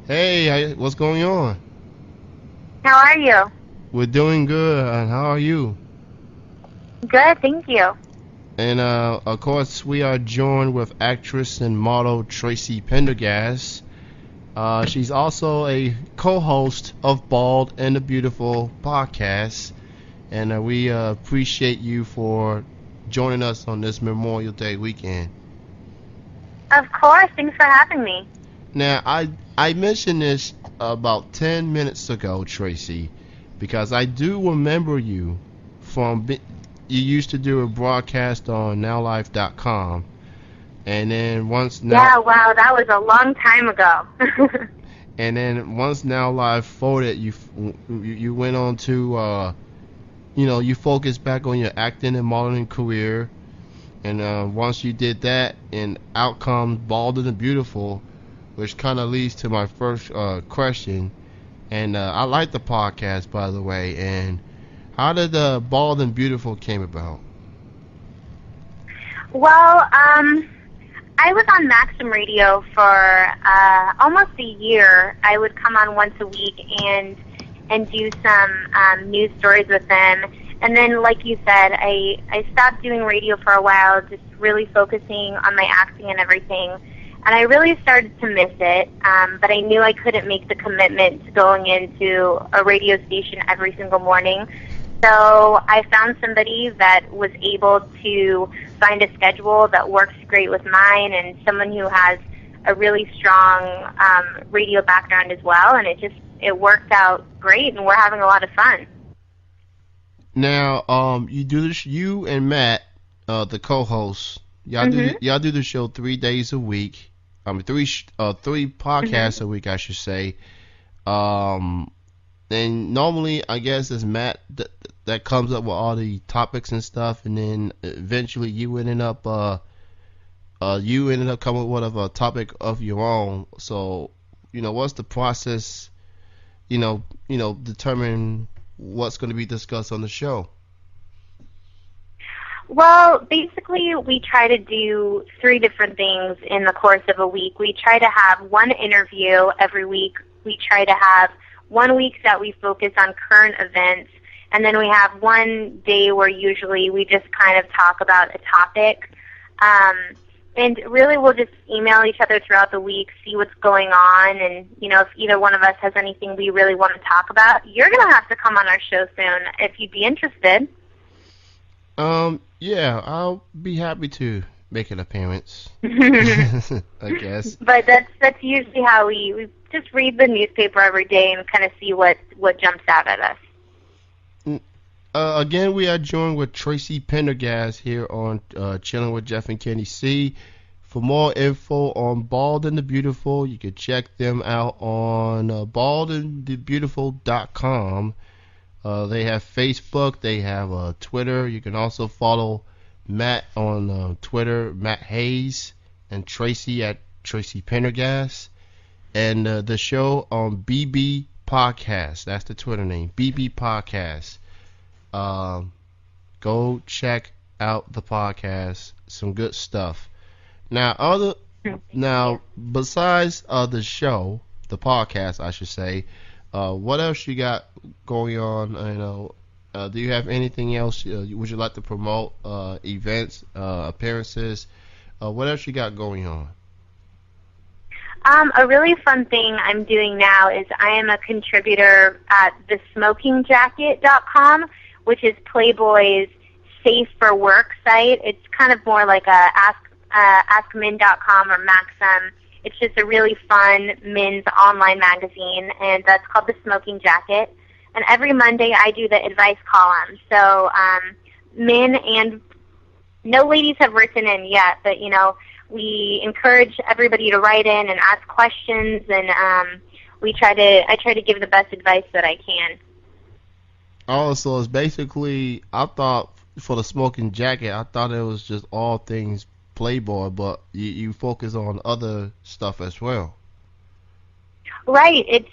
Hey, what's going on? How are you? We're doing good, and how are you? Good, thank you. And of course, we are joined with actress and model Tracy Pendergast. She's also a co-host of Bald and the Beautiful podcast, and we appreciate you for joining us on this Memorial Day weekend. Of course, thanks for having me. Now, I mentioned this about 10 minutes ago, Tracy, because I do remember you from you used to do a broadcast on nowlife.com, and then once now Yeah, wow, that was a long time ago. and then once Now Live folded, you went on to you focused back on your acting and modeling career, and once you did that, and out comes Bald and the Beautiful, which kind of leads to my first question. And I like the podcast, by the way. And how did Bald and Beautiful came about? Well, I was on Maxim Radio for almost a year. I would come on once a week and do some news stories with them. And then, like you said, I stopped doing radio for a while, just really focusing on my acting and everything. And I really started to miss it, but I knew I couldn't make the commitment to going into a radio station every single morning. So I found somebody that was able to find a schedule that works great with mine, and someone who has a really strong radio background as well. And it worked out great, and we're having a lot of fun. Now, you do this. You and Matt, the co-host, y'all do the show 3 days a week. I mean, three podcasts a week, I should say. And normally, I guess it's Matt that comes up with all the topics and stuff, and then eventually you ended up coming with a topic of your own. So, what's the process? Determine what's going to be discussed on the show. Well, basically, we try to do 3 different things in the course of a week. We try to have one interview every week. We try to have 1 week that we focus on current events. And then we have one day where usually we just kind of talk about a topic. And really we'll just email each other throughout the week, see what's going on. And, if either one of us has anything we really want to talk about, you're going to have to come on our show soon if you'd be interested. Yeah, I'll be happy to make an appearance. I guess. But that's usually how we just read the newspaper every day and kind of see what jumps out at us. Again, we are joined with Tracy Pendergast here on Chilling with Jeff and Kenny C. For more info on Bald and the Beautiful, you can check them out on baldandthebeautiful.com. They have Facebook, they have Twitter. You can also follow Matt on Twitter, Matt Hayes, and Tracy at Tracy Pendergast. And the show on BB Podcast. That's the Twitter name, BB Podcast. Go check out the podcast. Some good stuff. Now, besides the show, the podcast, I should say, what else you got going on? Do you have anything else? Would you like to promote events, appearances? What else you got going on? A really fun thing I'm doing now is I am a contributor at thesmokingjacket.com, which is Playboy's safe for work site. It's kind of more like a askmin.com or Maxim. It's just a really fun men's online magazine, and that's called The Smoking Jacket. And every Monday I do the advice column. So men and no ladies have written in yet, but, we encourage everybody to write in and ask questions, and I try to give the best advice that I can. Oh, so it's basically, I thought for the Smoking Jacket, I thought it was just all things Playboy, but you focus on other stuff as well. Right. It's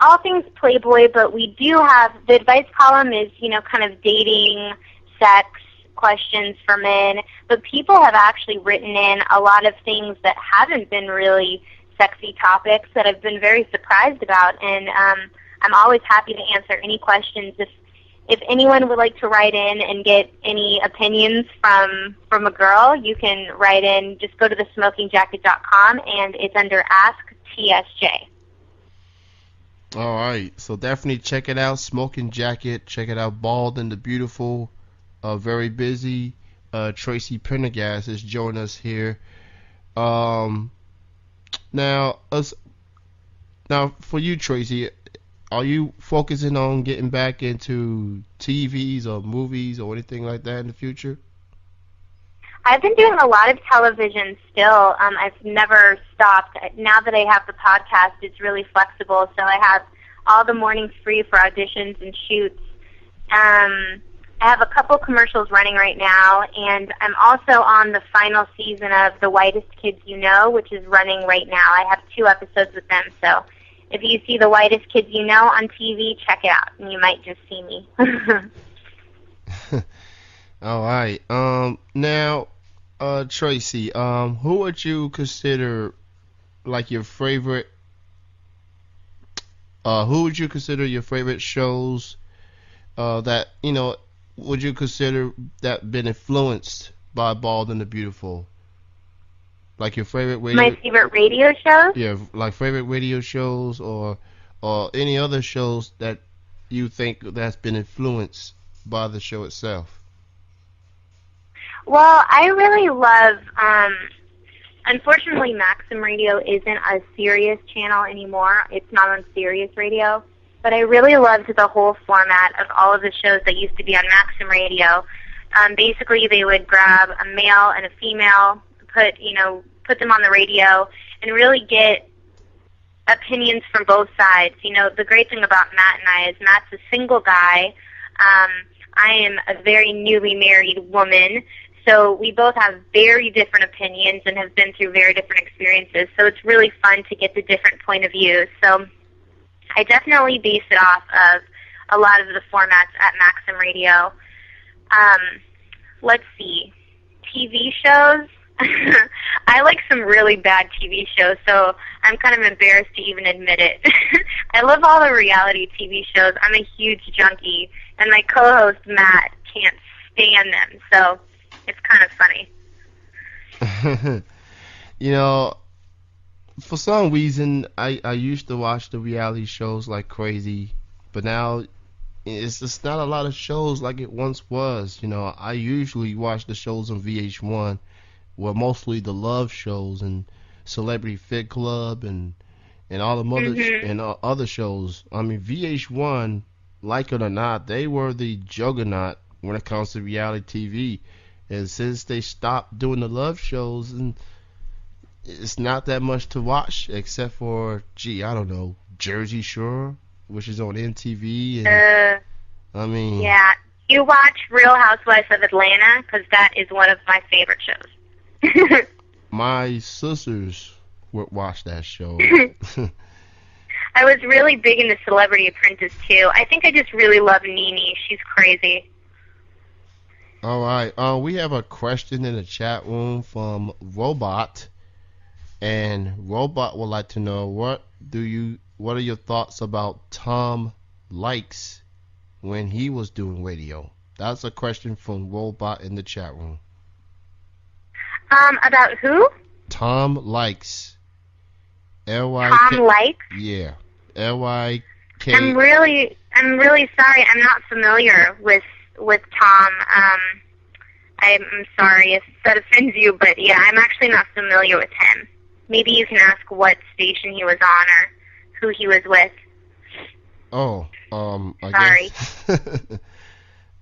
all things Playboy, but we do have, the advice column is, kind of dating, sex, questions for men, but people have actually written in a lot of things that haven't been really sexy topics that I've been very surprised about, and I'm always happy to answer any questions. If anyone would like to write in and get any opinions from a girl, you can write in. Just go to thesmokingjacket.com, and it's under Ask TSJ. All right, so definitely check it out, Smoking Jacket. Check it out, Bald and the Beautiful. Very busy. Tracy Pendergast is joining us here. Now for you, Tracy, are you focusing on getting back into TVs or movies or anything like that in the future? I've been doing a lot of television still. I've never stopped. Now that I have the podcast, it's really flexible, so I have all the mornings free for auditions and shoots. I have a couple commercials running right now, and I'm also on the final season of The Whitest Kids You Know, which is running right now. I have 2 episodes with them, so if you see The Whitest Kids You Know on TV, check it out, and you might just see me. All right. Now, Tracy, who would you consider like your favorite? Who would you consider your favorite shows? That would you consider that been influenced by Bald and the Beautiful? Like your favorite radio? My favorite radio shows? Yeah, like favorite radio shows or any other shows that you think that's been influenced by the show itself. Well, I really love, unfortunately Maxim Radio isn't a Sirius channel anymore. It's not on Sirius Radio. But I really loved the whole format of all of the shows that used to be on Maxim Radio. Basically, they would grab a male and a female, put them on the radio, and really get opinions from both sides. The great thing about Matt and I is Matt's a single guy. I am a very newly married woman. So we both have very different opinions and have been through very different experiences. So it's really fun to get the different point of views. So I definitely base it off of a lot of the formats at Maxim Radio. Let's see. TV shows. I like some really bad TV shows, so I'm kind of embarrassed to even admit it. I love all the reality TV shows. I'm a huge junkie, and my co-host, Matt, can't stand them, so it's kind of funny. For some reason, I used to watch the reality shows like crazy, but now it's just not a lot of shows like it once was. I usually watch the shows on VH1, were mostly the love shows and Celebrity Fit Club and all the other shows. I mean, VH1, like it or not, they were the juggernaut when it comes to reality TV. And since they stopped doing the love shows, and it's not that much to watch except for, I don't know, Jersey Shore, which is on MTV. And, yeah. You watch Real Housewives of Atlanta, because that is one of my favorite shows. My sisters would watch that show. I was really big into Celebrity Apprentice, too. I think I just really love Nene. She's crazy. All right. We have a question in the chat room from Robot. And Robot would like to know, what are your thoughts about Tom Lycus when he was doing radio? That's a question from Robot in the chat room. About who? Tom Lycus. L-Y-K. Tom Lycus? Yeah. L-Y-K. I'm really sorry. I'm not familiar with Tom. I'm sorry if that offends you, but yeah, I'm actually not familiar with him. Maybe you can ask what station he was on or who he was with. Oh, sorry.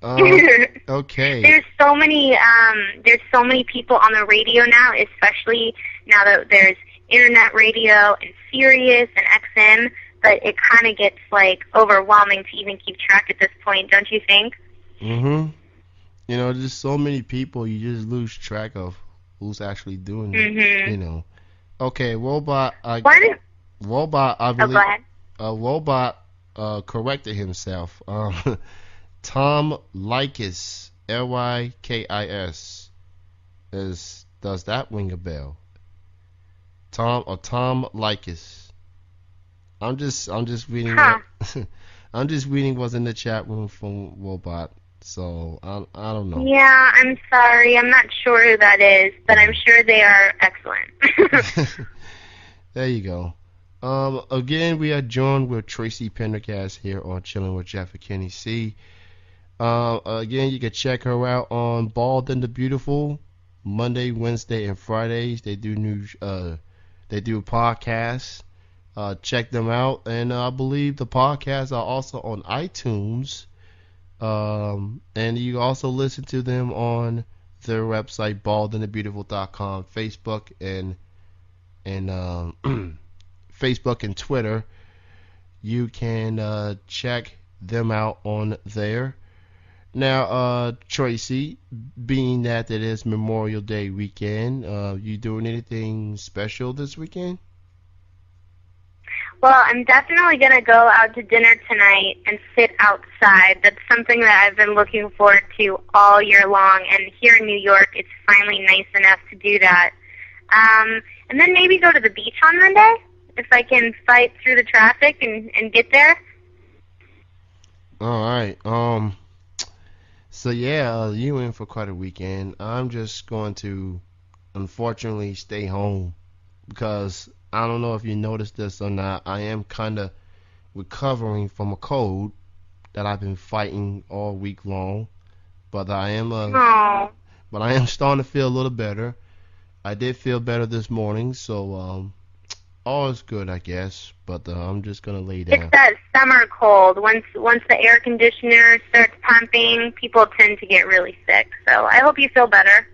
Okay. There's so many people on the radio now, especially now that there's internet radio and Sirius and XM, but it kind of gets like overwhelming to even keep track at this point, don't you think? Mhm. There's so many people, you just lose track of who's actually doing it. Okay, Robot. Robot, I believe. Go ahead. Robot corrected himself. Tom Lycus, Lykis. Does that ring a bell? Tom Lycus. I'm just reading Huh. what I'm just reading what's in the chat room from Robot. So I don't know. Yeah, I'm sorry. I'm not sure who that is, but I'm sure they are excellent. There you go. Again, we are joined with Tracy Pendergast here on Chilling with Jeff and Kenny C. Again, you can check her out on Bald and the Beautiful, Monday, Wednesday, and Fridays. They do podcasts. Check them out, and I believe the podcasts are also on iTunes. And you also listen to them on their website, baldandthebeautiful.com, Facebook and Facebook and Twitter. You can check them out on there. Now, Tracy, being that it is Memorial Day weekend, you doing anything special this weekend? Well, I'm definitely going to go out to dinner tonight and sit outside. That's something that I've been looking forward to all year long, and here in New York, it's finally nice enough to do that. And then maybe go to the beach on Monday, if I can fight through the traffic and get there. All right. So yeah, you in for quite a weekend. I'm just going to, unfortunately, stay home because I don't know if you noticed this or not. I am kind of recovering from a cold that I've been fighting all week long, but I am starting to feel a little better. I did feel better this morning, so all is good, I guess. But I'm just gonna lay down. It's that summer cold. Once the air conditioner starts pumping, people tend to get really sick. So I hope you feel better.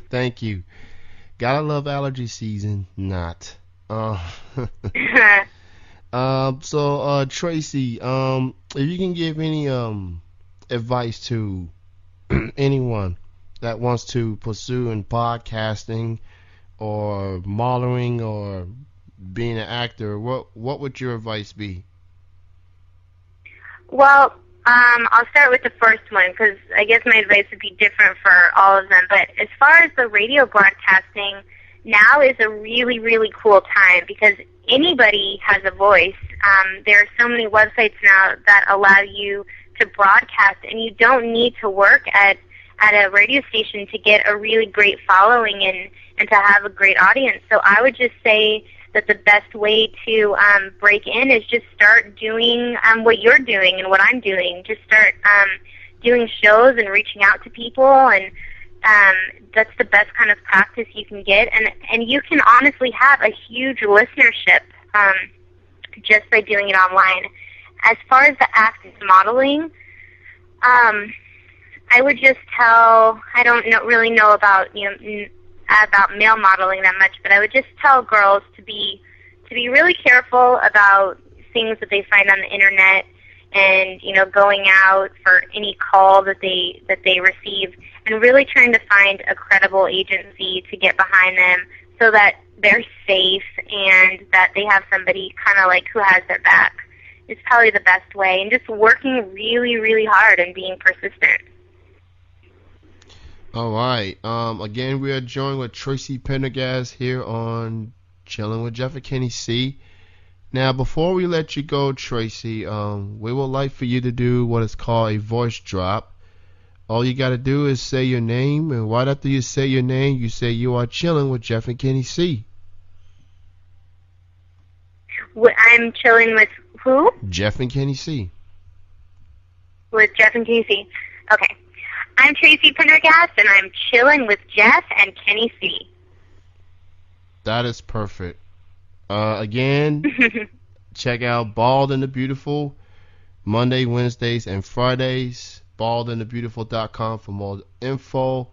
Thank you. Gotta love allergy season. Not. So Tracy, if you can give any advice to anyone that wants to pursue in podcasting or modeling or being an actor, what would your advice be? Well, I'll start with the first one because I guess my advice would be different for all of them. But as far as the radio broadcasting, now is a really, really cool time because anybody has a voice. There are so many websites now that allow you to broadcast, and you don't need to work at a radio station to get a really great following and to have a great audience. So I would just say that the best way to break in is just start doing what you're doing and what I'm doing. Just start doing shows and reaching out to people, and that's the best kind of practice you can get. And you can honestly have a huge listenership just by doing it online. As far as the acting modeling, I would just tell, I don't really know about about male modeling that much, but I would just tell girls to be really careful about things that they find on the internet, and going out for any call that they receive, and really trying to find a credible agency to get behind them so that they're safe and that they have somebody kind of like who has their back. It's probably the best way, and just working really, really hard and being persistent. All right. Again, we are joined with Tracy Pendergast here on Chilling with Jeff and Kenny C. Now, before we let you go, Tracy, we would like for you to do what is called a voice drop. All you got to do is say your name, and right after you say your name, you say you are chilling with Jeff and Kenny C. I'm chilling with who? Jeff and Kenny C. With Jeff and Kenny C. Okay. I'm Tracy Pendergast, and I'm chilling with Jeff and Kenny C. That is perfect. Again, check out Bald and the Beautiful, Monday, Wednesdays, and Fridays. BaldandTheBeautiful.com for more info.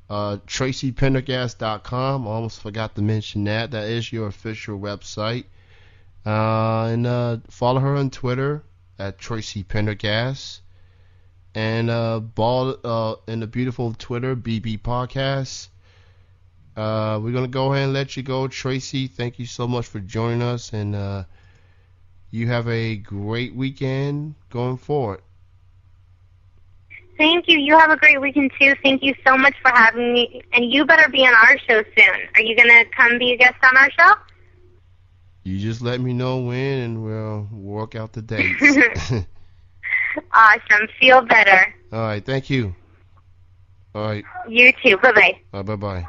TracyPendergast.com. I almost forgot to mention that. That is your official website. And follow her on Twitter at Tracy Pendergast. And Bald and the Beautiful Twitter, BB Podcast. We're going to go ahead and let you go, Tracy. Thank you so much for joining us, and you have a great weekend going forward. Thank you. You have a great weekend, too. Thank you so much for having me, and you better be on our show soon. Are you going to come be a guest on our show? You just let me know when, and we'll work out the dates. Awesome. Feel better. All right. Thank you. All right. You too. Bye-bye. Bye-bye.